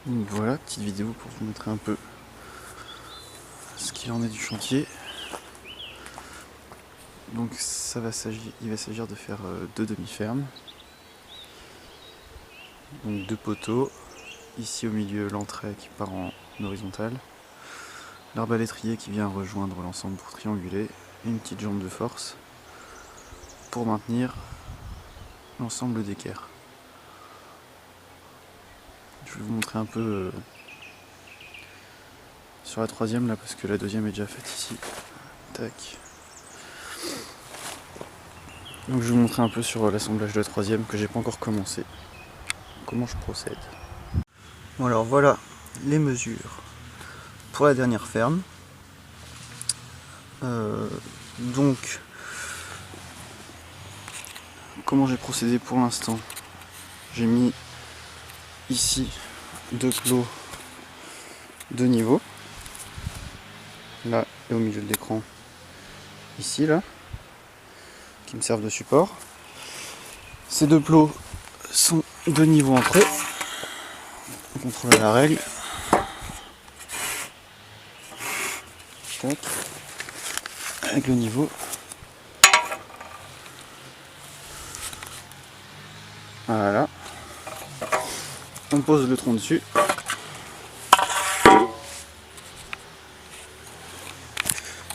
Donc voilà, petite vidéo pour vous montrer un peu ce qu'il en est du chantier. Donc il va s'agir de faire deux demi-fermes. Donc deux poteaux. Ici au milieu l'entrée qui part en horizontale. L'arbalétrier qui vient rejoindre l'ensemble pour trianguler. Et une petite jambe de force pour maintenir l'ensemble d'équerre. Je vais vous montrer un peu sur la troisième là parce que la deuxième est déjà faite ici. Tac. Donc je vais vous montrer un peu sur l'assemblage de la troisième que j'ai pas encore commencé. Comment je procède. Bon alors voilà les mesures pour la dernière ferme. Donc comment j'ai procédé pour l'instant. J'ai mis ici deux plots de niveau. Là et au milieu de l'écran. Ici là. Qui me servent de support. Ces deux plots sont de niveau entre eux. On contrôle la règle. Tac. Avec le niveau. Voilà. On pose le tronc dessus.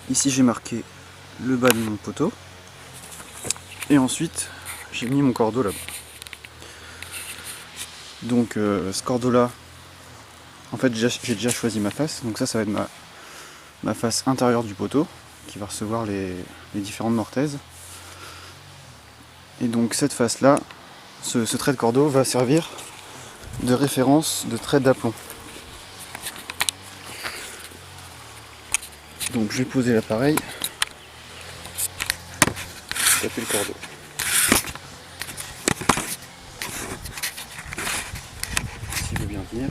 Ici j'ai marqué le bas de mon poteau. Et ensuite j'ai mis mon cordeau là-bas. Donc ce cordeau là, en fait j'ai déjà choisi ma face. Donc ça va être ma face intérieure du poteau qui va recevoir les différentes mortaises. Et donc cette face là, ce trait de cordeau va servir de référence de trait d'aplomb. Donc je vais poser l'appareil, taper le cordeau. S'il veut bien tenir,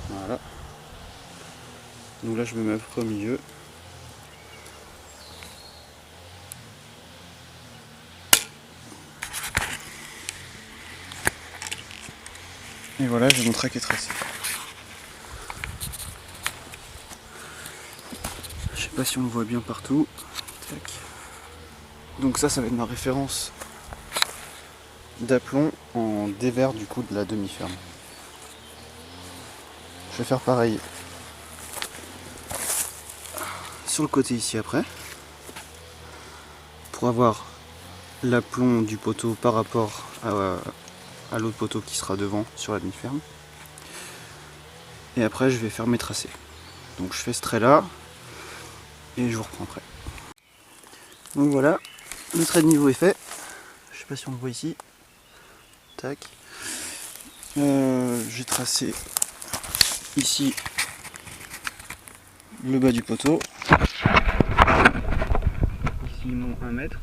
voilà. Donc là je me mets à peu près au milieu. Et voilà, j'ai mon trait qui est tracé. Je sais pas si on le voit bien partout. Tac. Donc ça va être ma référence d'aplomb en dévers du coup de la demi-ferme. Je vais faire pareil sur le côté ici après, pour avoir l'aplomb du poteau par rapport à l'autre poteau qui sera devant sur la demi-ferme. Et après je vais faire mes tracés. Donc je fais ce trait là et je vous reprends après. Donc voilà, le trait de niveau est fait. Je sais pas si on le voit ici. Tac. J'ai tracé ici le bas du poteau. Ici mon 1 mètre,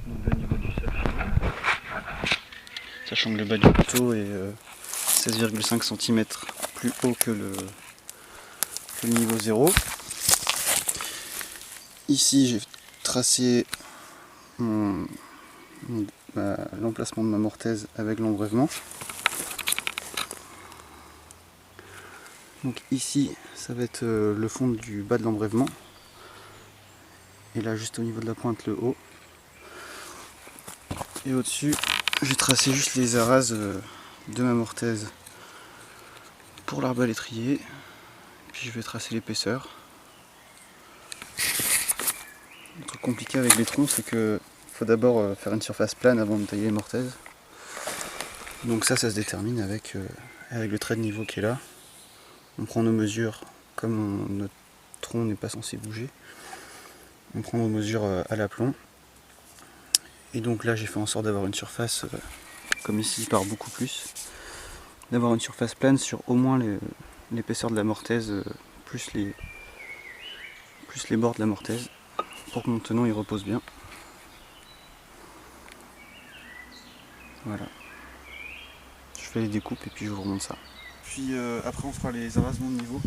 donc le niveau du sol. Sachant que le bas du poteau est 16,5 cm plus haut que le niveau 0. Ici j'ai tracé l'emplacement de ma mortaise avec l'embrèvement. Donc ici ça va être le fond du bas de l'embrèvement. Et là juste au niveau de la pointe le haut. Et au-dessus j'ai tracé juste les arases de ma mortaise pour l'arbalétrier. Puis je vais tracer l'épaisseur. Le truc compliqué avec les troncs, c'est que faut d'abord faire une surface plane avant de tailler les mortaises. Donc ça se détermine avec le trait de niveau qui est là. On prend nos mesures, comme notre tronc n'est pas censé bouger. On prend nos mesures à l'aplomb. Et donc là j'ai fait en sorte d'avoir une surface, comme ici par beaucoup plus, d'avoir une surface plane sur au moins l'épaisseur de la mortaise, plus les bords de la mortaise, pour que mon tenon il repose bien. Voilà. Je fais les découpes et puis je vous remonte ça. Puis après on fera les arasements de niveau.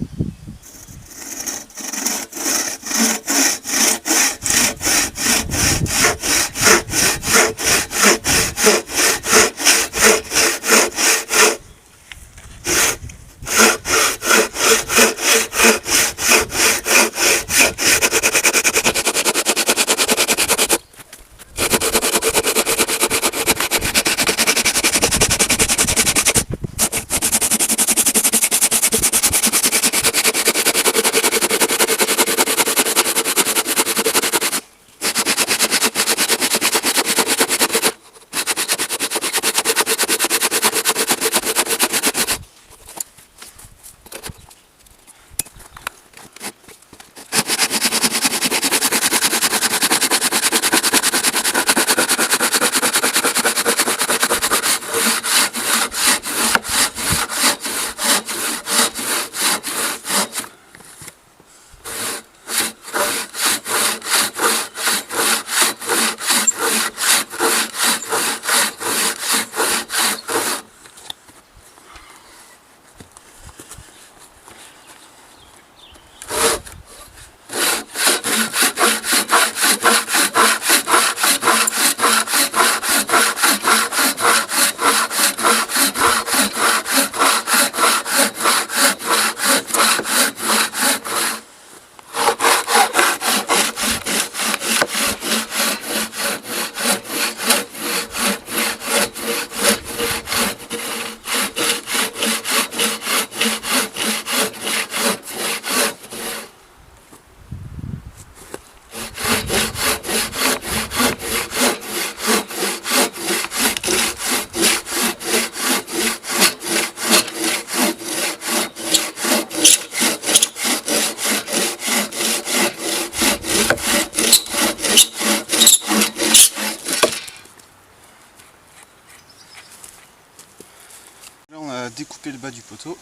le bas du poteau.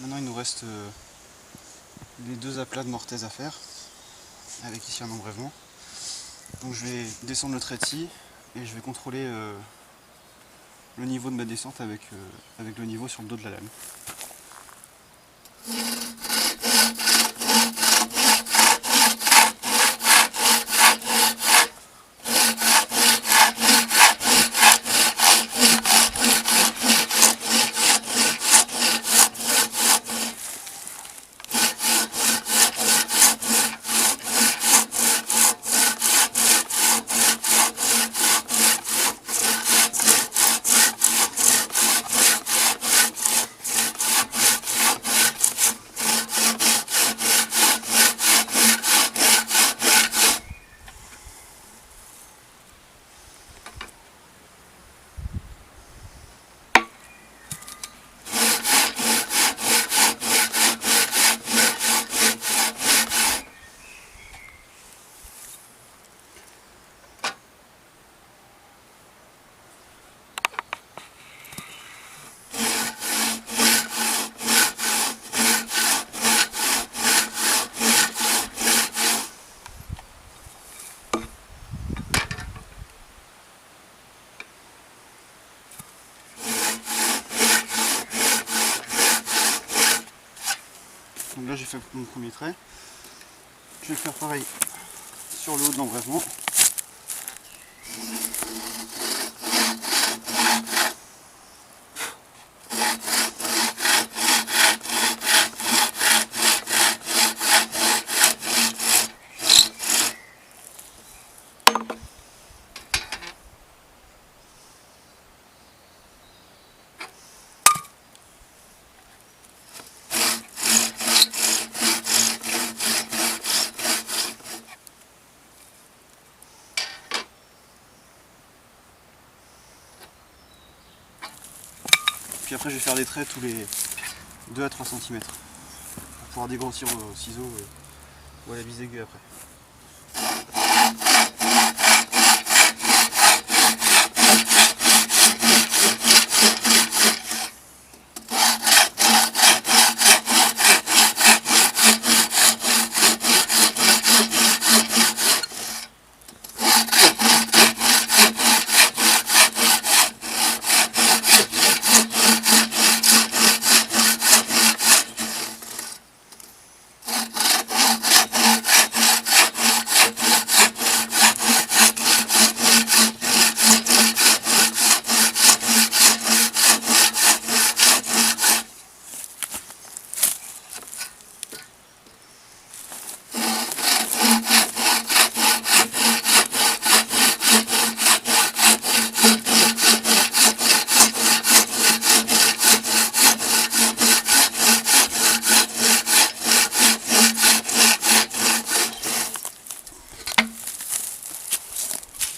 Maintenant il nous reste les 2 aplats de mortaise à faire, avec ici un embrèvement. Donc je vais descendre le trait de scie et je vais contrôler le niveau de ma descente avec le niveau sur le dos de la lame. Donc là j'ai fait mon premier trait. Je vais faire pareil sur le haut de l'embrèvement. Puis après je vais faire des traits tous les 2 à 3 cm pour pouvoir dégrossir au ciseau ou à la bise aiguë après.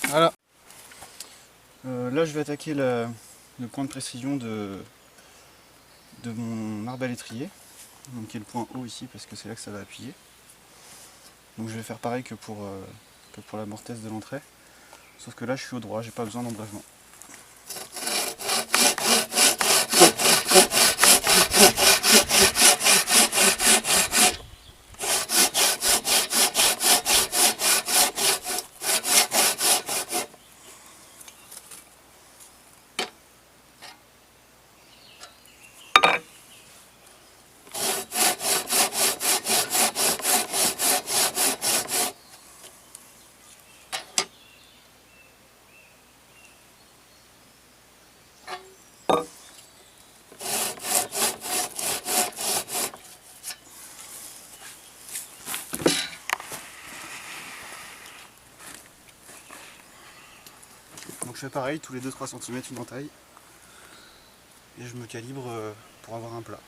Voilà. Là je vais attaquer le point de précision de mon arbalétrier, donc qui est le point haut ici parce que c'est là que ça va appuyer. Donc je vais faire pareil que pour la mortaise de l'entrée, sauf que là je suis au droit, j'ai pas besoin d'embrèvement. Donc je fais pareil, tous les 2-3 cm une entaille, et je me calibre pour avoir un plat.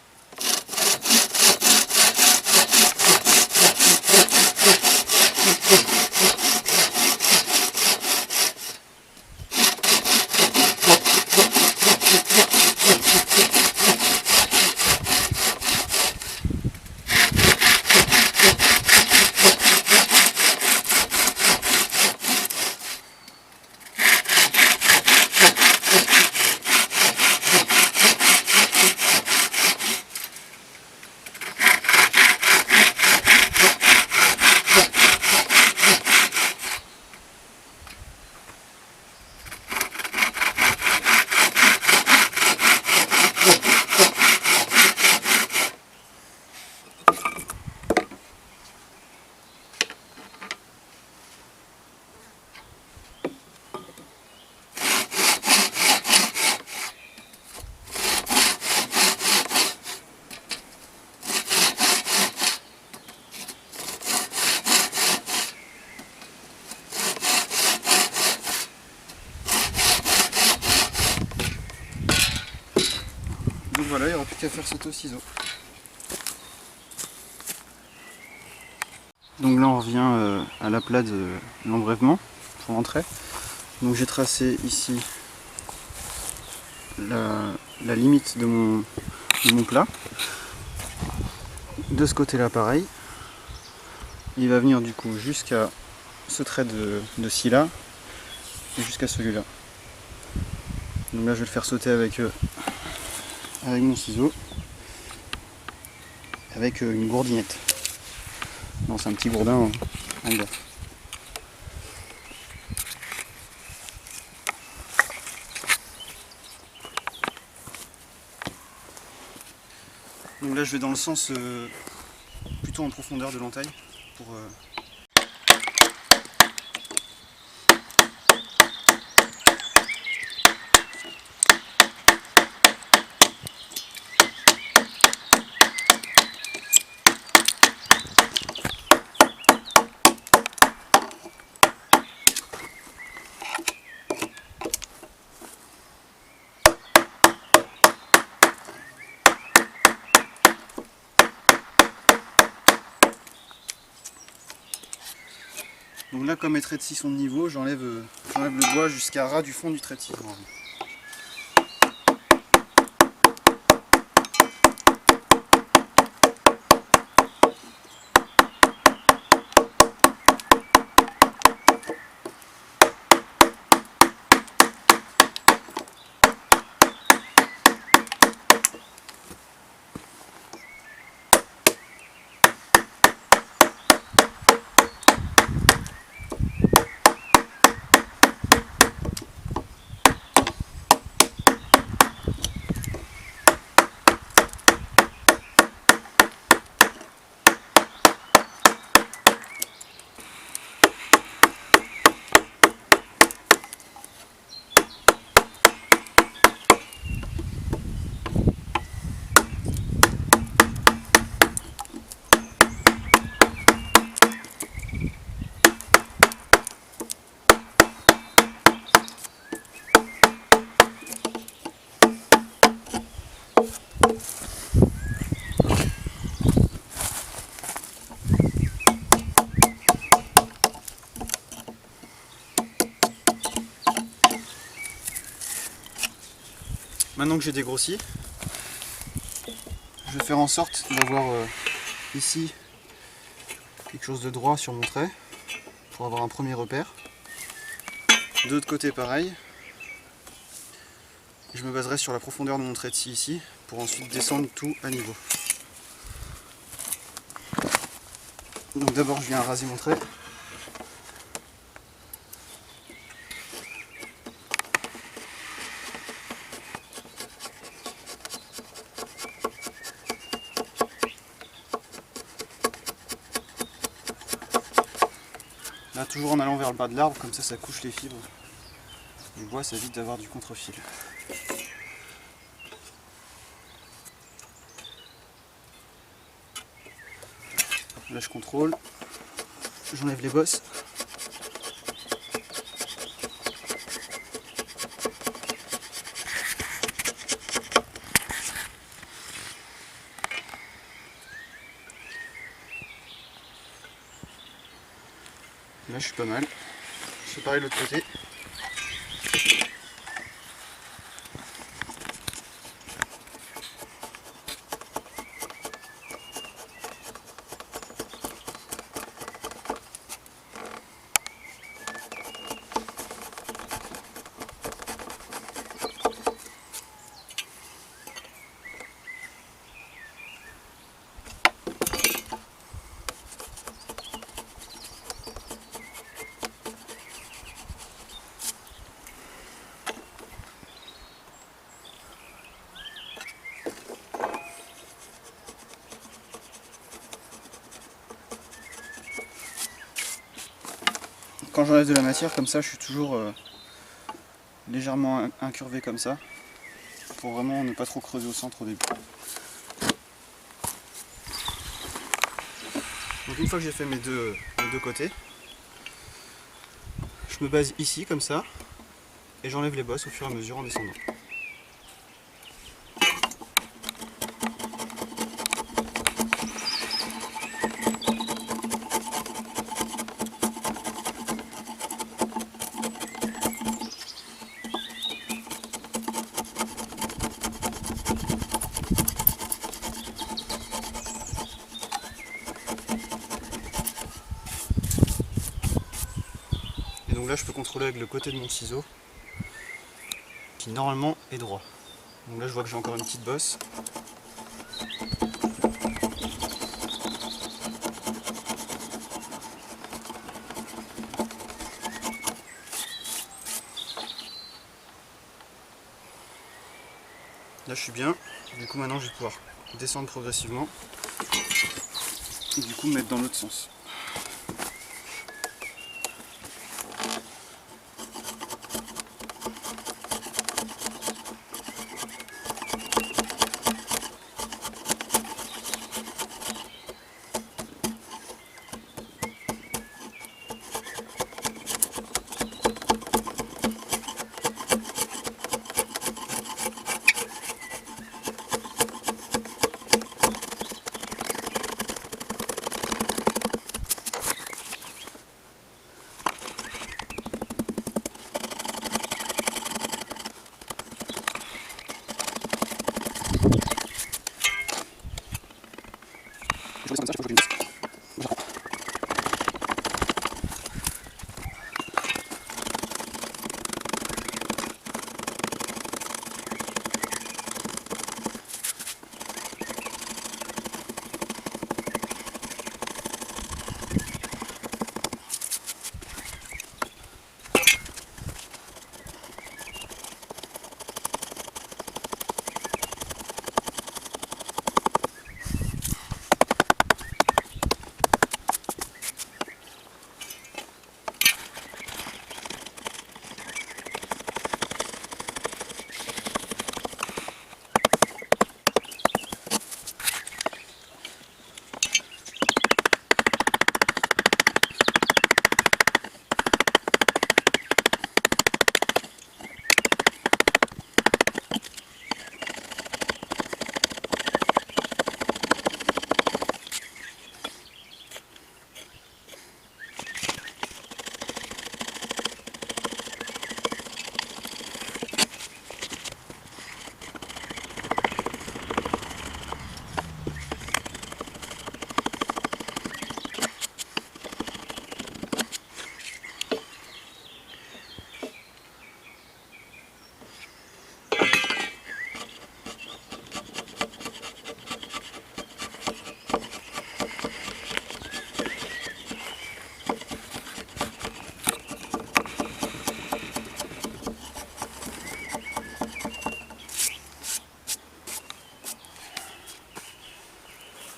qu'à faire sauter au ciseau. Donc là on revient à l'aplat de l'embrèvement pour l'entrée. Donc j'ai tracé ici la limite de mon plat. De ce côté là pareil. Il va venir du coup jusqu'à ce trait de scie là et jusqu'à celui-là. Donc là je vais le faire sauter avec mon ciseau, avec une gourdinette. Non, c'est un petit gourdin en bas. Donc là je vais dans le sens plutôt en profondeur de l'entaille pour donc là, comme mes traits de scie sont de niveau, j'enlève le bois jusqu'à ras du fond du trait de scie. Maintenant que j'ai dégrossi, je vais faire en sorte d'avoir ici quelque chose de droit sur mon trait pour avoir un premier repère. De l'autre côté pareil. Je me baserai sur la profondeur de mon trait de scie ici pour ensuite descendre tout à niveau. Donc d'abord je viens raser mon trait. Là, toujours en allant vers le bas de l'arbre, comme ça couche les fibres du bois, ça évite d'avoir du contre-fil. Là je contrôle, j'enlève les bosses. Là je suis pas mal. Je fais pareil de l'autre côté. Quand j'enlève de la matière comme ça, je suis toujours légèrement incurvé comme ça, pour vraiment ne pas trop creuser au centre au début. Donc une fois que j'ai fait mes deux côtés, je me base ici comme ça, et j'enlève les bosses au fur et à mesure en descendant. donc là je peux contrôler avec le côté de mon ciseau qui normalement est droit. Donc là je vois que j'ai encore une petite bosse. Là je suis bien, du coup maintenant je vais pouvoir descendre progressivement et du coup me mettre dans l'autre sens.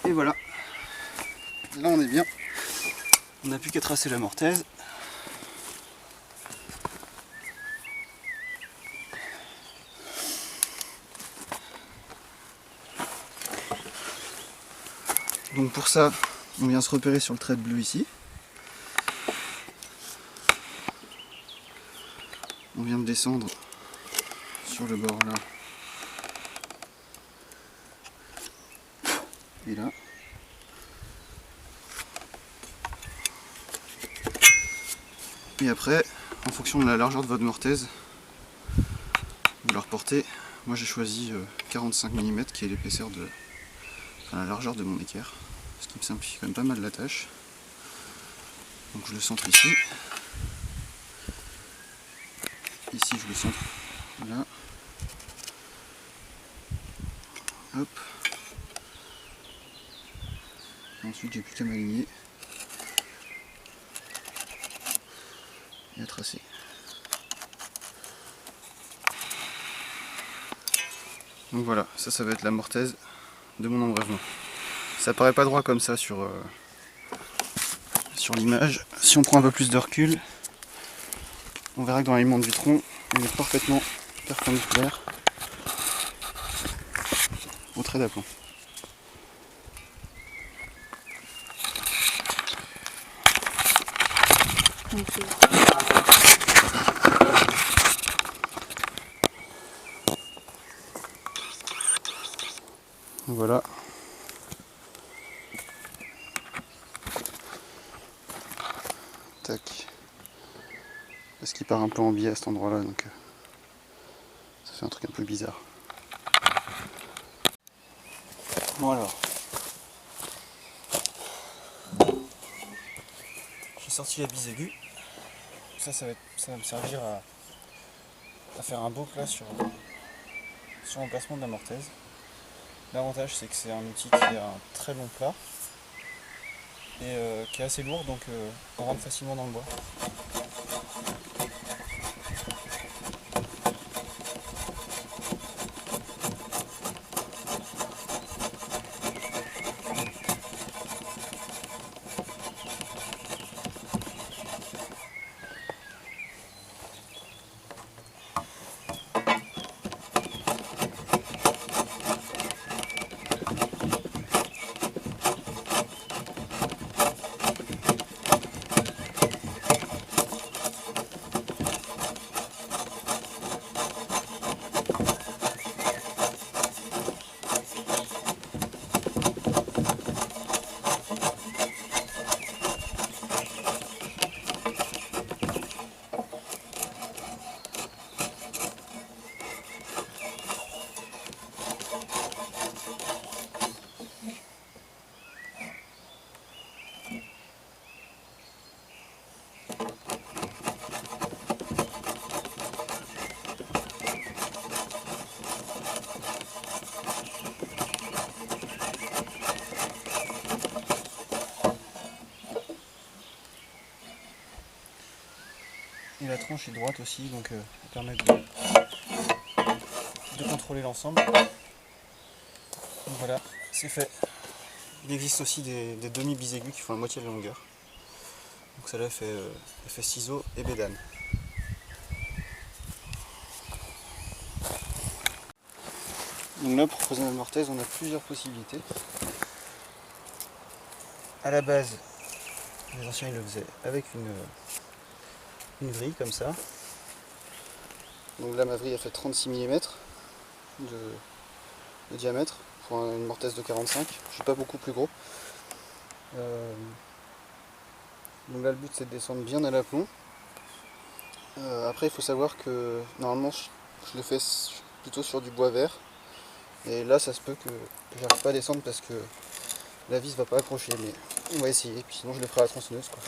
Et voilà, là on est bien, on n'a plus qu'à tracer la mortaise. Donc pour ça, on vient se repérer sur le trait bleu ici. On vient de descendre sur le bord là. Et là. Et après, en fonction de la largeur de votre mortaise, vous la reportez. Moi j'ai choisi 45 mm qui est l'épaisseur de la largeur de mon équerre, ce qui me simplifie quand même pas mal la tâche. Donc je le centre ici. Ici je le centre là. Hop. Ensuite j'ai plus qu'à m'aligner et à tracer. Donc voilà, ça va être la mortaise de mon embrasement. Ça paraît pas droit comme ça sur l'image. Si on prend un peu plus de recul, on verra que dans l'alignement de vitron, il est parfaitement perpendiculaire au trait d'aplomb. Voilà. Tac. Parce qu'il part un peu en biais à cet endroit là, donc ça fait un truc un peu bizarre. Bon alors. J'ai sorti la bise aiguë. ça va me servir à faire un beau plat sur l'emplacement de la mortaise. L'avantage c'est que c'est un outil qui a un très long plat et qui est assez lourd, donc on rentre facilement dans le bois. Et la tranche est droite aussi, donc elle permet de contrôler l'ensemble. Donc voilà, c'est fait. Il existe aussi des demi-bisaigus qui font la moitié de la longueur. Donc ça là fait ciseaux et bédane. Donc là, pour poser notre mortaise, on a plusieurs possibilités. À la base, les anciens ils le faisaient avec une vrille comme ça. Donc là, ma vrille a fait 36 mm de diamètre pour une mortaise de 45. Je suis pas beaucoup plus gros. Donc là, le but c'est de descendre bien à l'aplomb. Après, il faut savoir que normalement, je le fais plutôt sur du bois vert. Et là, ça se peut que j'arrive pas à descendre parce que la vis va pas accrocher. Mais on va essayer. Puis sinon, je le ferai à la tronçonneuse, quoi.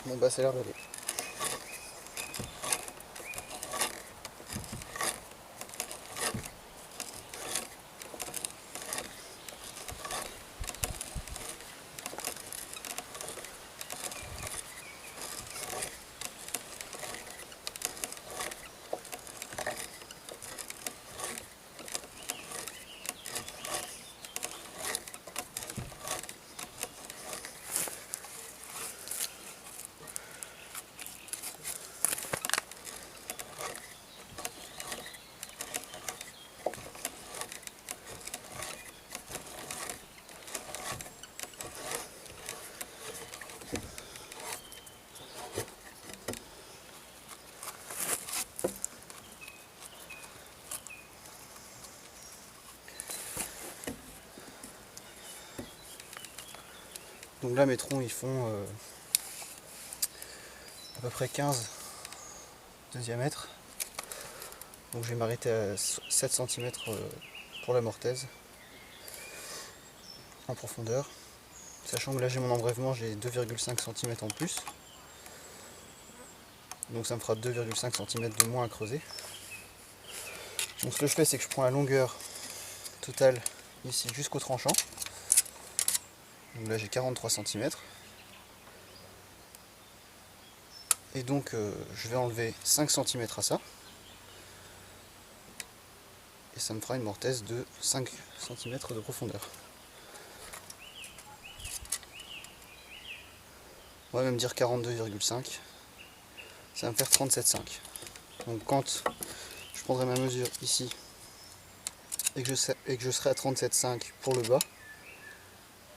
Bon bah, ça a l'air d'aller. Donc là, mes troncs ils font à peu près 15 de diamètre. Donc je vais m'arrêter à 7 cm pour la mortaise en profondeur. Sachant que là j'ai mon embrèvement, j'ai 2,5 cm en plus. Donc ça me fera 2,5 cm de moins à creuser. Donc ce que je fais, c'est que je prends la longueur totale ici jusqu'au tranchant. Donc là j'ai 43 cm. Et donc je vais enlever 5 cm à ça. Et ça me fera une mortaise de 5 cm de profondeur. On va même dire 42,5. Ça va me faire 37,5. Donc quand je prendrai ma mesure ici et que je serai à 37,5 pour le bas,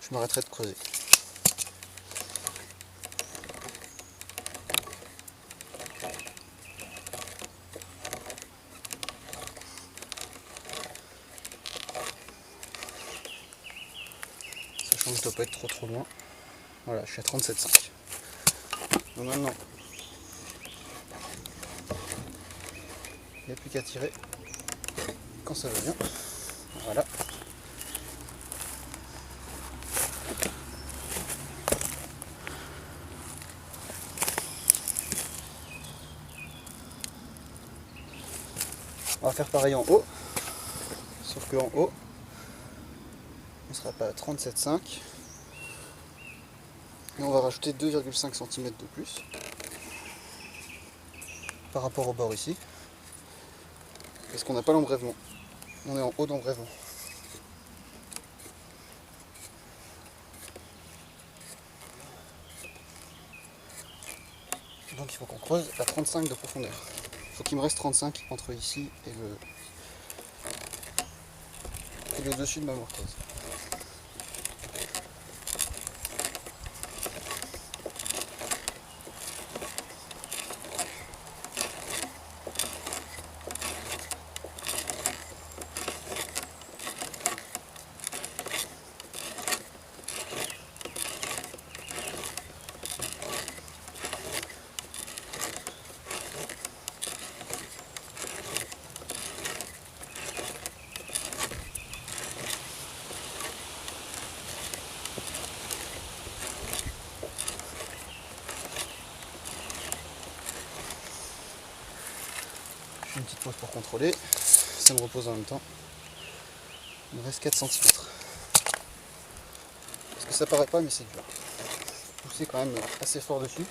je m'arrêterai de creuser. Sachant que je ne dois pas être trop loin. Voilà, je suis à 37,5. Donc maintenant, il n'y a plus qu'à tirer quand ça va bien. Voilà. On va faire pareil en haut, sauf qu'en haut, on ne sera pas à 37,5. Et on va rajouter 2,5 cm de plus par rapport au bord ici. Parce qu'on n'a pas l'embrèvement. On est en haut d'embrèvement. Donc il faut qu'on creuse à 35 de profondeur. Il faut qu'il me reste 35 entre ici et le dessus de ma mortaise. Je fais une petite pause pour contrôler, ça me repose en même temps. Il me reste 4 cm. Parce que ça paraît pas, mais c'est dur. Faut pousser quand même assez fort dessus.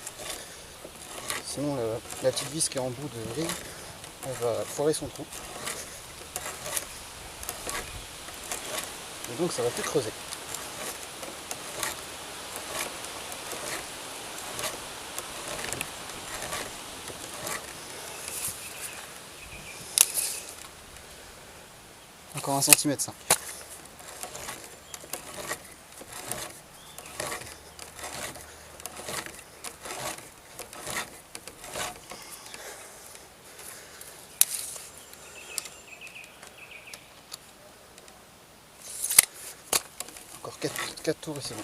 Sinon la petite vis qui est en bout de grille, elle va foirer son trou. Et donc ça va plus creuser. Encore 1,5 cm. Encore 4 tours et c'est bon.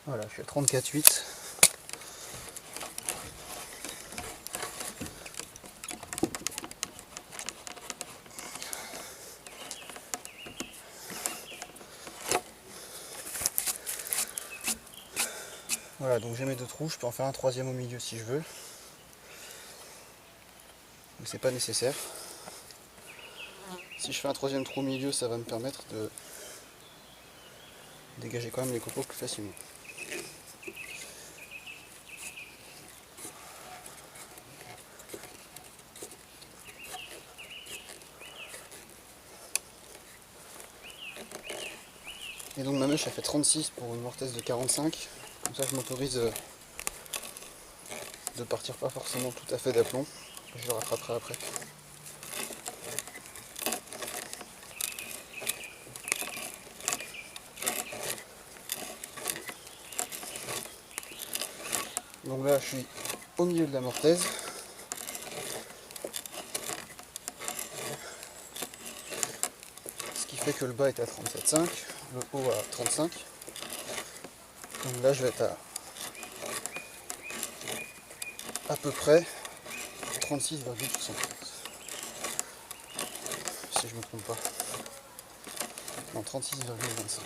Voilà, je suis à 34,8. Voilà, donc j'ai mes 2 trous, je peux en faire un 3e au milieu si je veux. Mais c'est pas nécessaire. Si je fais un 3e trou au milieu, ça va me permettre de dégager quand même les copeaux plus facilement. Et donc ma mèche a fait 36 pour une mortaise de 45. Comme ça je m'autorise de partir pas forcément tout à fait d'aplomb. Je le rattraperai après. Donc là je suis au milieu de la mortaise. Ce qui fait que le bas est à 37,5, le haut à 35. Donc là je vais être à peu près 36,75. Si je me trompe pas. Non, 36,25.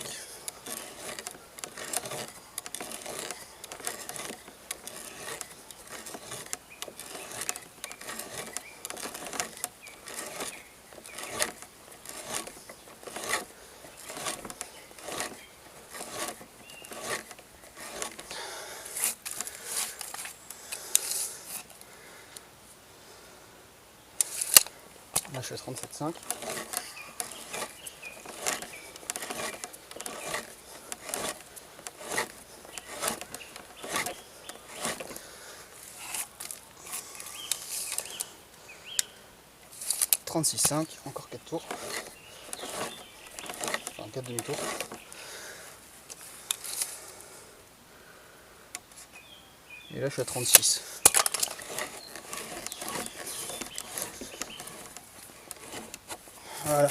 Là je suis à 37,5. Encore 4 tours. Enfin 4 demi-tours. Et là je suis à 36. Voilà.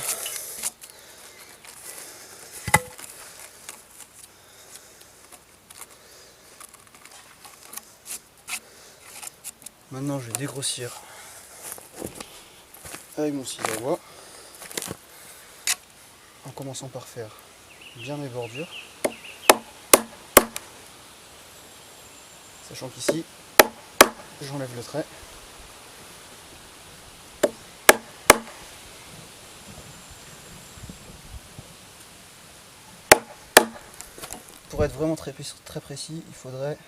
Maintenant je vais dégrossir avec mon ciseau à bois, en commençant par faire bien mes bordures, sachant qu'ici j'enlève le trait. Pour être vraiment très précis, il faudrait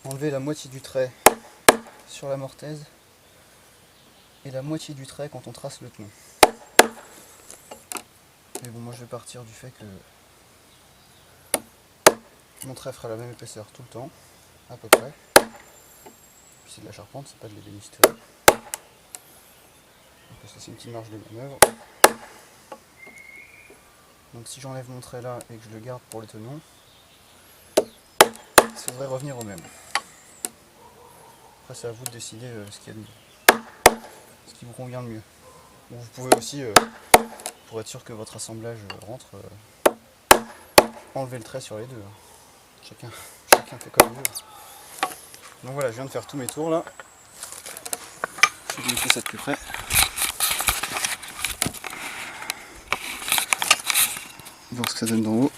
enlever la moitié du trait sur la mortaise et la moitié du trait quand on trace le tenon. Mais bon, moi je vais partir du fait que mon trait fera la même épaisseur tout le temps, à peu près. Puis c'est de la charpente, c'est pas de l'ébénisterie. Donc ça c'est une petite marge de manœuvre. Donc si j'enlève mon trait là et que je le garde pour le tenon, ça devrait revenir au même. Après c'est à vous de décider ce qu'il y a de mieux, ce qui vous convient de mieux. Bon, vous pouvez aussi, pour être sûr que votre assemblage rentre, enlever le trait sur les deux. Chacun fait comme il veut. Donc voilà, je viens de faire tous mes tours là. Je vais vous montrer ça de plus près. Voir ce que ça donne d'en haut.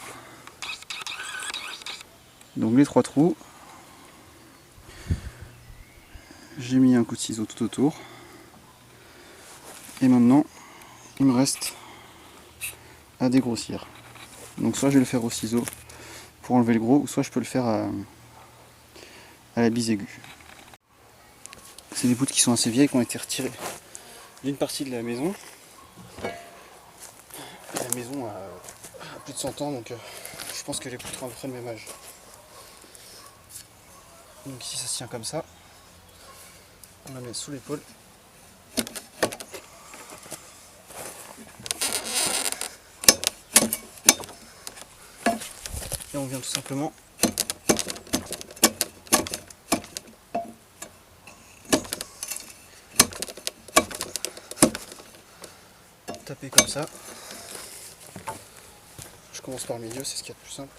Donc les 3 trous. J'ai mis un coup de ciseau tout autour. Et maintenant, il me reste à dégrossir. Donc soit je vais le faire au ciseau pour enlever le gros, ou soit je peux le faire à la bise aiguë. C'est des poutres qui sont assez vieilles, qui ont été retirées d'une partie de la maison. La maison a plus de 100 ans, donc je pense que les poutres ont à peu près le même âge. Donc ici ça se tient comme ça. On la met sous l'épaule. Et on vient tout simplement taper comme ça. Je commence par le milieu, c'est ce qu'il y a de plus simple.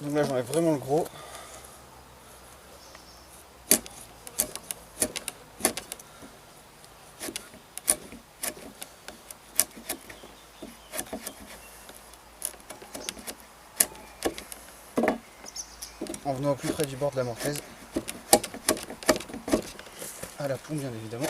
Donc là j'enlève vraiment le gros. En venant au plus près du bord de la mortaise. À la pompe bien évidemment.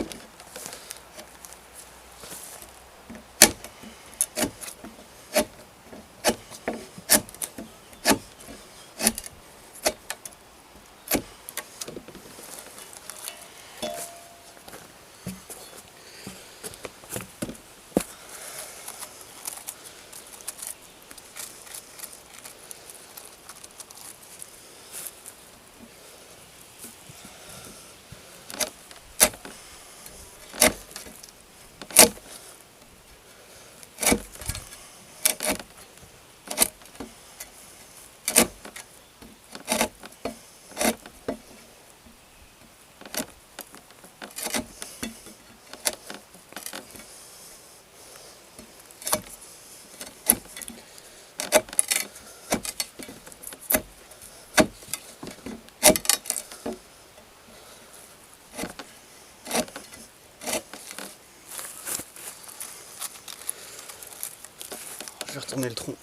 faire tourner le tronc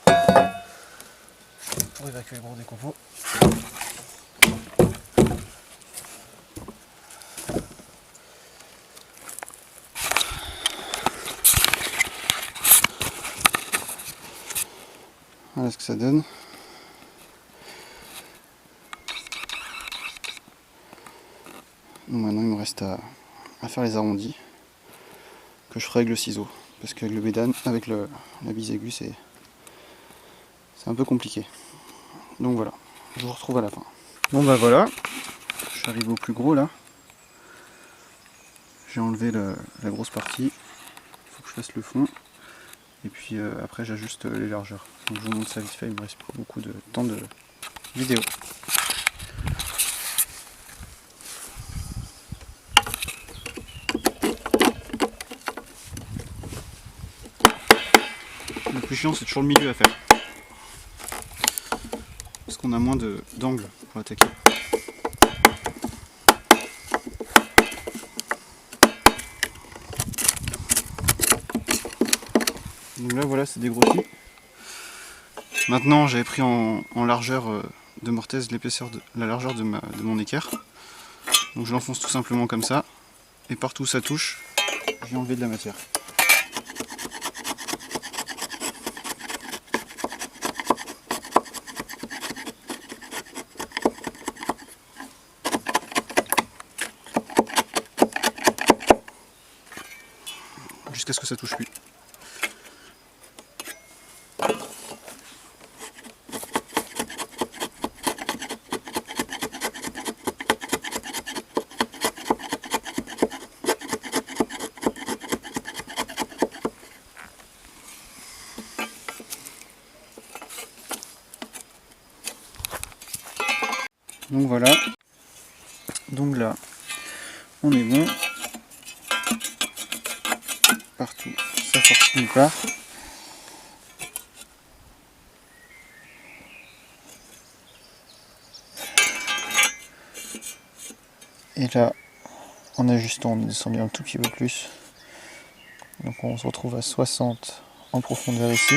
pour évacuer le gros décompos. Voilà ce que ça donne. Donc maintenant il me reste à faire les arrondis que je ferai avec le ciseau, parce qu'avec le bédane, avec la bise aiguë, c'est un peu compliqué. Donc voilà, je vous retrouve à la fin. Bon bah voilà, je suis arrivé au plus gros là. J'ai enlevé la grosse partie, il faut que je fasse le fond, et puis après j'ajuste les largeurs. Donc je vous montre ça vite fait, il me reste pas beaucoup de temps de vidéo. Le plus chiant c'est toujours le milieu à faire, parce qu'on a moins d'angles pour attaquer. Donc là voilà, c'est dégrossi. Maintenant j'avais pris en largeur de mortaise l'épaisseur la largeur de mon équerre. Donc je l'enfonce tout simplement comme ça, et partout où ça touche, je vais enlever de la matière. Jusqu'à ce que ça touche plus. Donc voilà, donc là on est bon, partout, ça force nulle part. Et là, en ajustant, on est descendu un tout petit peu plus, donc on se retrouve à 60 en profondeur ici,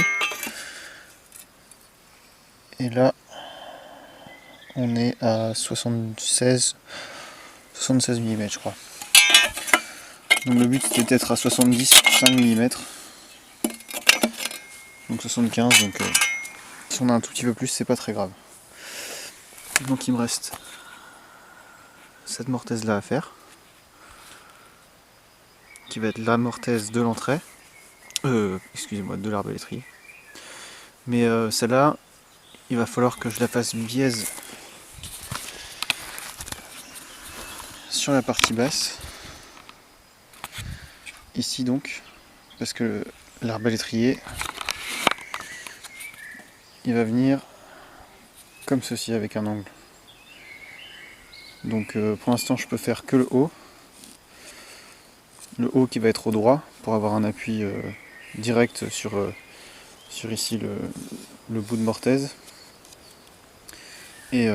et là on est à 76 mm je crois. Donc le but c'était d'être à 70,5 mm. Donc 75, donc si on a un tout petit peu plus, c'est pas très grave. Donc il me reste cette mortaise là à faire, qui va être la mortaise de l'entrée, excusez-moi, de l'arbalétrier. Mais celle-là, il va falloir que je la fasse biaise sur la partie basse, ici donc, parce que l'arbalétrier il va venir comme ceci avec un angle. Donc pour l'instant je peux faire que le haut qui va être au droit pour avoir un appui direct sur ici le bout de mortaise, et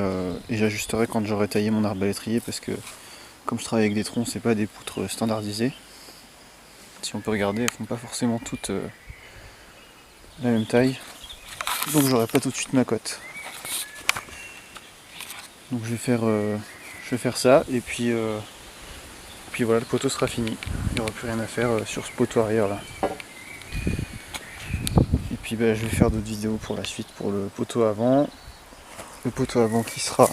j'ajusterai quand j'aurai taillé mon arbalétrier, parce que comme je travaille avec des troncs, c'est pas des poutres standardisées. Si on peut regarder, elles font pas forcément toutes la même taille, donc j'aurai pas tout de suite ma cote. Donc je vais faire ça, et puis voilà, le poteau sera fini. Il n'y aura plus rien à faire sur ce poteau arrière là. Et puis je vais faire d'autres vidéos pour la suite pour le poteau avant. Le poteau avant qui sera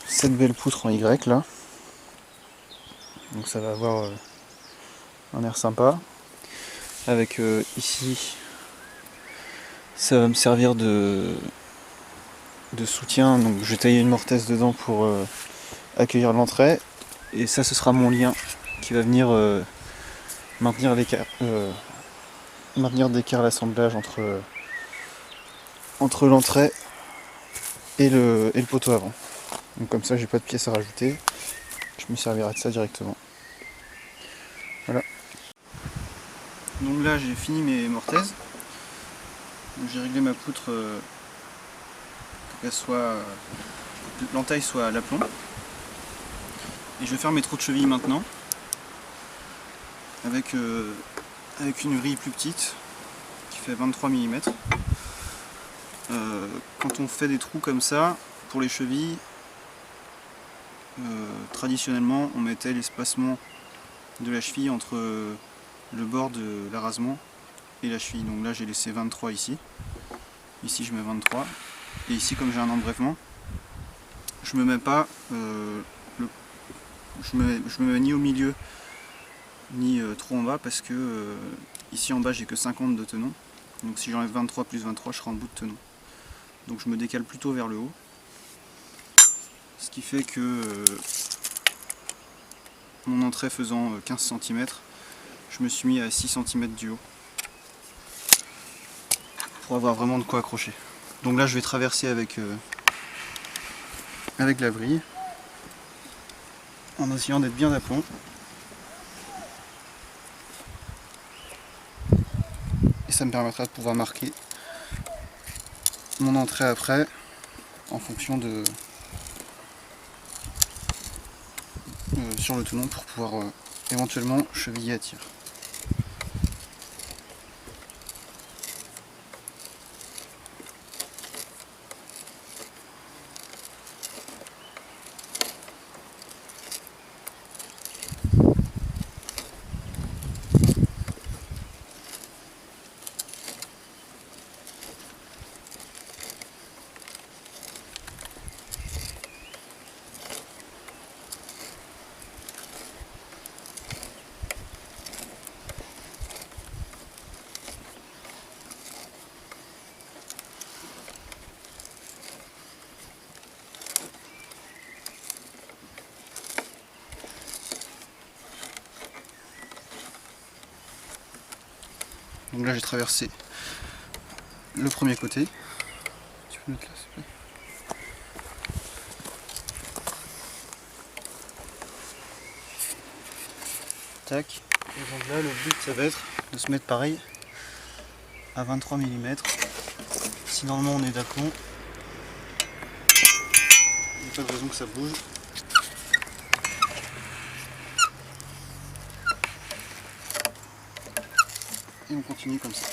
cette belle poutre en Y là. Donc ça va avoir un air sympa. Avec ici, ça va me servir de soutien. Donc je vais tailler une mortaise dedans pour accueillir l'entrée. Et ça, ce sera mon lien qui va venir maintenir d'équerre l'assemblage entre l'entrée et le poteau avant. Donc comme ça, j'ai pas de pièces à rajouter. Je me servirai de ça directement. Voilà. Donc là, j'ai fini mes mortaises. J'ai réglé ma poutre pour qu'elle soit, l'entaille soit à l'aplomb. Et je vais faire mes trous de cheville maintenant, avec une vrille plus petite, fait 23 mm. Quand on fait des trous comme ça, pour les chevilles, traditionnellement on mettait l'espacement de la cheville entre le bord de l'arasement et la cheville. Donc là j'ai laissé 23 ici. Ici je mets 23. Et ici, comme j'ai un embrèvement, je me mets pas je me mets ni au milieu ni trop en bas, parce que ici en bas j'ai que 50 de tenon. Donc si j'enlève 23 plus 23, je serai en bout de tenon. Donc je me décale plutôt vers le haut. Ce qui fait que mon entrée faisant 15 cm, je me suis mis à 6 cm du haut pour avoir vraiment de quoi accrocher. Donc là je vais traverser avec la vrille en essayant d'être bien d'aplomb. Et ça me permettra de pouvoir marquer mon entrée après en fonction de sur le tenon pour pouvoir éventuellement cheviller à tir. Donc là j'ai traversé le premier côté. Tu peux mettre là s'il te plaît. Tac. Et donc là le but ça va être de se mettre pareil à 23 mm. Si normalement on est d'aplomb, il n'y a pas de raison que ça bouge. Et on continue comme ça.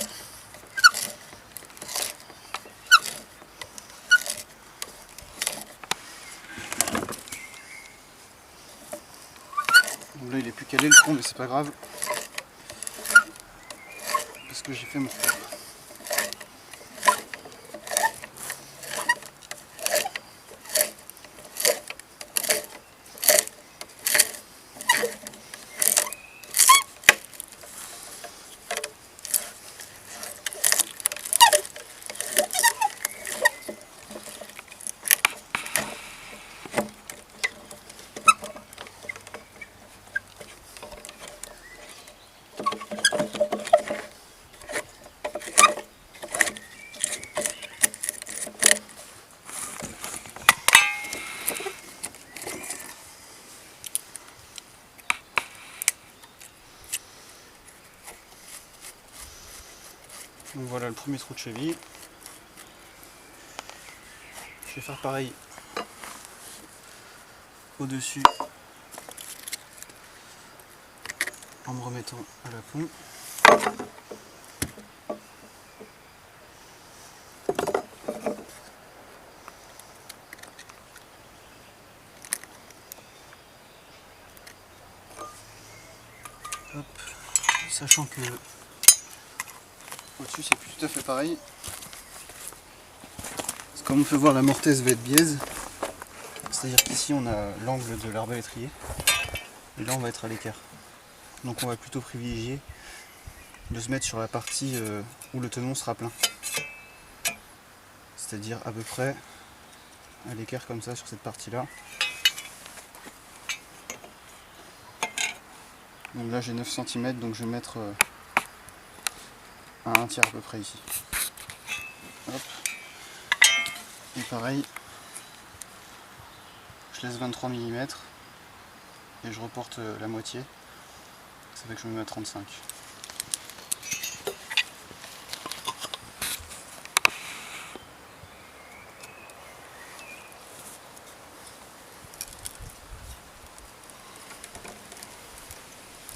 Donc là il est plus calé le front, mais c'est pas grave, parce que j'ai fait mon front. Donc voilà le premier trou de cheville. Je vais faire pareil au-dessus en me remettant à l'aplomb. Hop. Sachant que au-dessus c'est plus tout à fait pareil. Parce que comme on peut voir, la mortaise va être biaise. C'est-à-dire qu'ici on a l'angle de l'arbalétrier et là on va être à l'écart. Donc on va plutôt privilégier de se mettre sur la partie où le tenon sera plein. C'est-à-dire à peu près à l'écart comme ça sur cette partie-là. Donc là j'ai 9 cm, donc je vais mettre à un tiers à peu près ici. Hop. Et pareil, je laisse 23 mm et je reporte la moitié. Ça fait que je me mets à 35.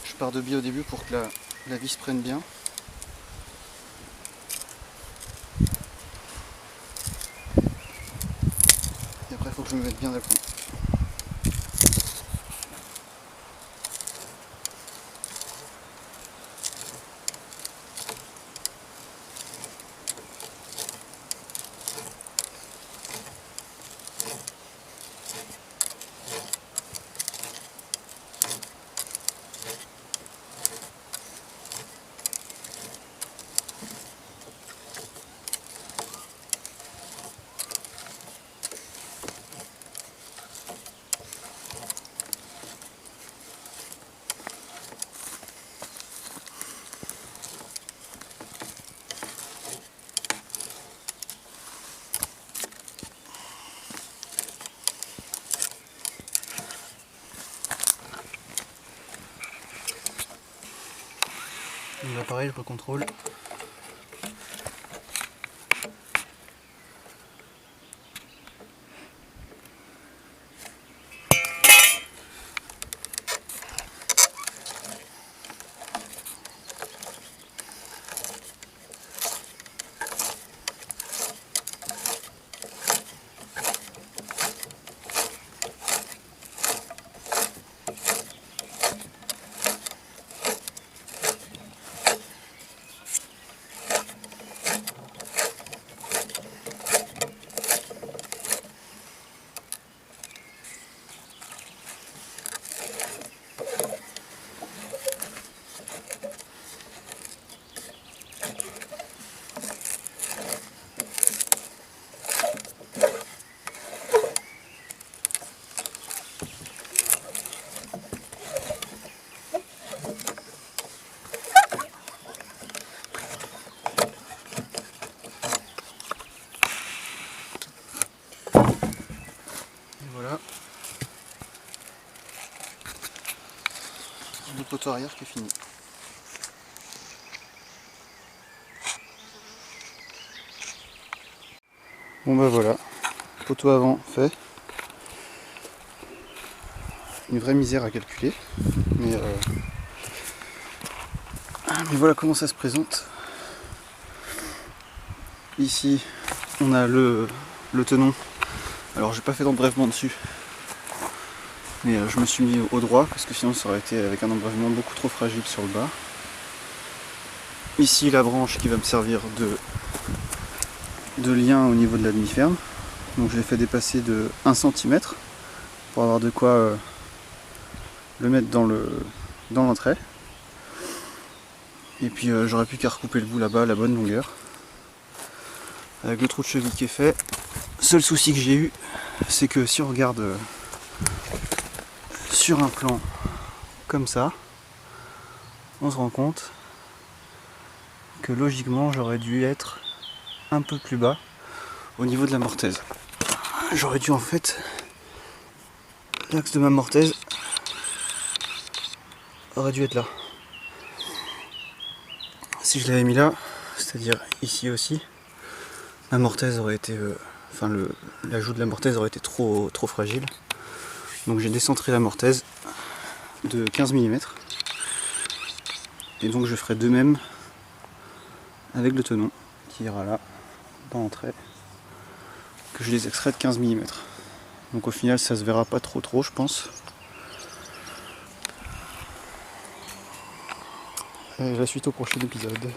Je pars de biais au début pour que la vis prenne bien. je me mette bien d'aplomb. Donc là pareil, je recontrôle. Voilà. Le poteau arrière qui est fini. Bon bah voilà, poteau avant fait. Une vraie misère à calculer. Mais voilà comment ça se présente. Ici on a le tenon. Alors j'ai pas fait d'embrèvement dessus. Mais je me suis mis au droit parce que sinon ça aurait été avec un embrèvement beaucoup trop fragile sur le bas. Ici la branche qui va me servir de lien au niveau de la demi-ferme. Donc je l'ai fait dépasser de 1 cm pour avoir de quoi le mettre dans l'entrée. Et puis j'aurais plus qu'à recouper le bout là-bas à la bonne longueur. Avec le trou de cheville qui est fait. Seul souci que j'ai eu, c'est que si on regarde sur un plan comme ça, on se rend compte que logiquement j'aurais dû être un peu plus bas au niveau de la mortaise. J'aurais dû en fait, l'axe de ma mortaise aurait dû être là. Si je l'avais mis là, c'est-à-dire ici aussi, la mortaise aurait été, l'ajout de la mortaise aurait été trop fragile. Donc j'ai décentré la mortaise de 15 mm. Et donc je ferai de même avec le tenon qui ira là, dans l'entrée, que je les extrais de 15 mm. Donc au final ça se verra pas trop je pense. Et la suite au prochain épisode.